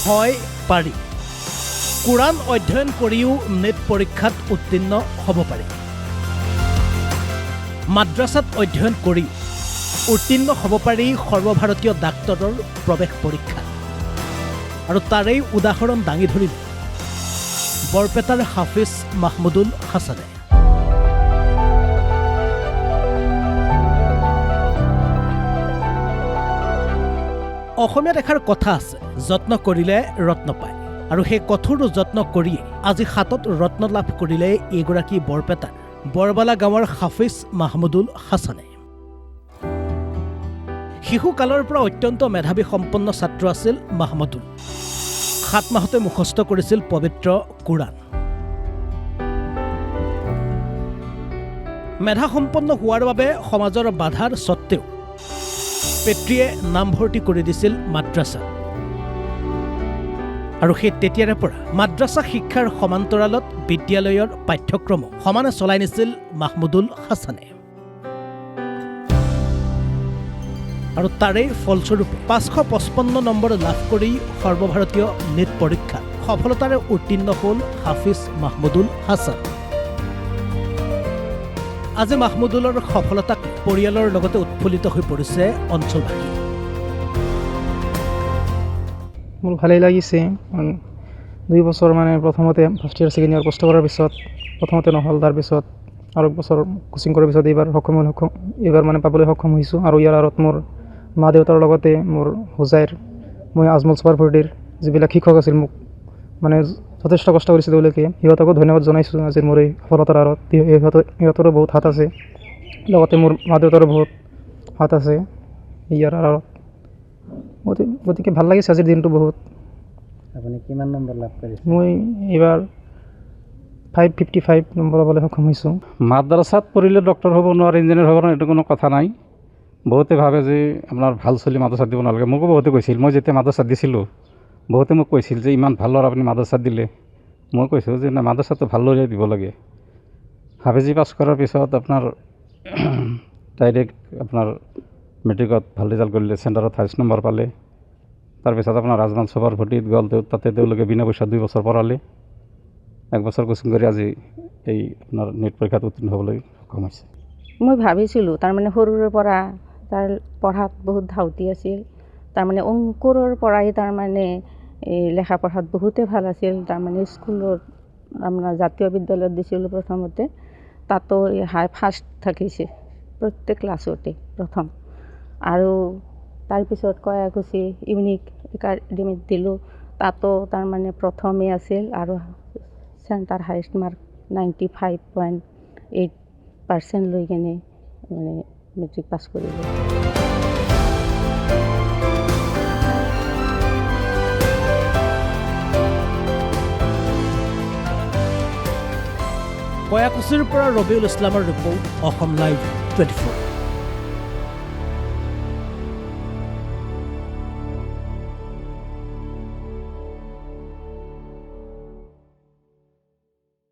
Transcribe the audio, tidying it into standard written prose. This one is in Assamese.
হয় পাৰি কোৰাণ অধ্যয়ন কৰিও নেট পৰীক্ষাত উত্তীৰ্ণ হ'ব পাৰি মাদ্ৰাসাত অধ্যয়ন কৰি উত্তীৰ্ণ হ'ব পাৰি সৰ্বভাৰতীয় ডাক্তৰৰ প্ৰৱেশ পৰীক্ষা আৰু তাৰেই উদাহৰণ দাঙি ধৰিলে বৰপেটাৰ হাফিজ মাহমুদুল হাছানে অসমীয়াত এষাৰ কথা আছে যত্ন কৰিলে ৰত্ন পায় আৰু সেই কঠোৰ যত্ন কৰিয়ে আজি হাতত ৰত্ন লাভ কৰিলে এইগৰাকী বৰপেটাৰ বৰবালা গাঁৱৰ হাফিজ মাহমুদুল হাছানে শিশুকালৰ পৰা অত্যন্ত মেধাৱী সম্পন্ন ছাত্ৰ আছিল মাহমুদুল 7 মাহতে মুখস্থ কৰিছিল পবিত্ৰ কোৰাণ মেধা সম্পন্ন হোৱাৰ বাবে সমাজৰ বাধাৰ সত্ত্বেও পিতৃয়ে নামভৰ্তি কৰি দিছিল মাদ্ৰাসা আৰু সেই তেতিয়াৰে পৰা মাদ্ৰাসা শিক্ষাৰ সমান্তৰালত বিদ্যালয়ৰ পাঠ্যক্ৰম সমানে চলাই নিছিল মাহমুদুল হাছানে আৰু তাৰে ফলস্বৰূপে 555 নম্বৰ লাভ কৰি সৰ্বভাৰতীয় নেট পৰীক্ষাত সফলতাৰে উত্তীৰ্ণ হ'ল হাফিজ মাহমুদুল হাছান আজি মাহমুদুলৰ সফলতাক পৰিয়ালৰ লগতে উৎফুল্লিত হৈ পৰিছে অঞ্চলবাসী মোৰ ভালেই লাগিছে 2 বছৰ মানে প্ৰথমতে ফাৰ্ষ্ট ইয়াৰ ছেকেণ্ড ইয়াৰ কষ্ট কৰাৰ পিছত প্ৰথমতে নহ'ল তাৰ পিছত আৰু বছৰ কোচিং কৰাৰ পিছত এইবাৰ মানে পাবলৈ সক্ষম হৈছোঁ আৰু ইয়াৰ আঁৰত মোৰ মা দেউতাৰ লগতে মোৰ হোজাইৰ মই আজমল চুপাৰফৰ্টিৰ যিবিলাক শিক্ষক আছিল মোক মানে যথেষ্ট কষ্ট কৰিছে তেওঁলোকে সিহঁতকো ধন্যবাদ জনাইছোঁ আজিৰ মোৰ এই সফলতাৰ আঁৰত সিহঁতৰো বহুত হাত আছে লগতে মোৰ মা দেউতাৰো বহুত হাত আছে ইয়াৰ আঁৰত গতিকে ভাল লাগিছে আজিৰ দিনটো বহুত আপুনি কিমান নম্বৰ লাভ কৰিছে মই এইবাৰ 555 নম্বৰ পাবলৈ সক্ষম হৈছোঁ মাদ্ৰাসাত পঢ়িলে ডক্টৰ হ'ব নোৱাৰে ইঞ্জিনিয়াৰ হ'ব নোৱাৰে এইটো কোনো কথা নাই বহুতে ভাবে যে আপোনাৰ ভাল চলি মাদ্ৰাসাত দিব নালাগে মোকো বহুতে কৈছিল মই যেতিয়া মাদ্ৰাসাত দিছিলোঁ বহুতে মোক কৈছিল যে ইমান ভাল ল'ৰা আপুনি মাদ্ৰাসাত দিলে মই কৈছোঁ যে না মাদ্ৰাসাটো ভাল ল'ৰাই দিব লাগে হাফেজি পাছ কৰাৰ পিছত আপোনাৰ ডাইৰেক্ট আপোনাৰ মেট্ৰিকত ভাল ৰিজাল্ট কৰিলে চেণ্টাৰত 28 নম্বৰ পালে তাৰপিছত আপোনাৰ ৰাজমান চুপাৰফৰ্টিত গ'ল তাতে তেওঁলোকে বিনা পইচা 2 বছৰ পঢ়ালে 1 বছৰ কোচিং কৰি আজি এই আপোনাৰ নেট পৰীক্ষাত উত্তীৰ্ণ হ'বলৈ সক্ষম হৈছে মই ভাবিছিলোঁ তাৰমানে সৰুৰে পৰা তাৰ পঢ়াত বহুত ধাউতি আছিল তাৰমানে অংকুৰৰ পৰাই তাৰমানে লেখা পঢ়াত বহুতে ভাল আছিল তাৰমানে স্কুলত আপোনাৰ জাতীয় বিদ্যালয়ত দিছিলোঁ প্ৰথমতে তাতো ফাৰ্ষ্ট থাকিছে প্ৰত্যেক ক্লাছতে প্ৰথম আৰু তাৰপিছত কয়াকুছি ইউনিক একাডেমিত দিলোঁ তাতো তাৰমানে প্ৰথমেই আছিল আৰু চেণ্টাৰ হাইষ্ট মাৰ্ক 95.8% লৈ কিনে মানে মেট্ৰিক পাছ কৰিলোঁ কয়াকুছিৰ পৰা ৰবিউল ইছলামৰ ৰিপৰ্ট অসম লাইভ 24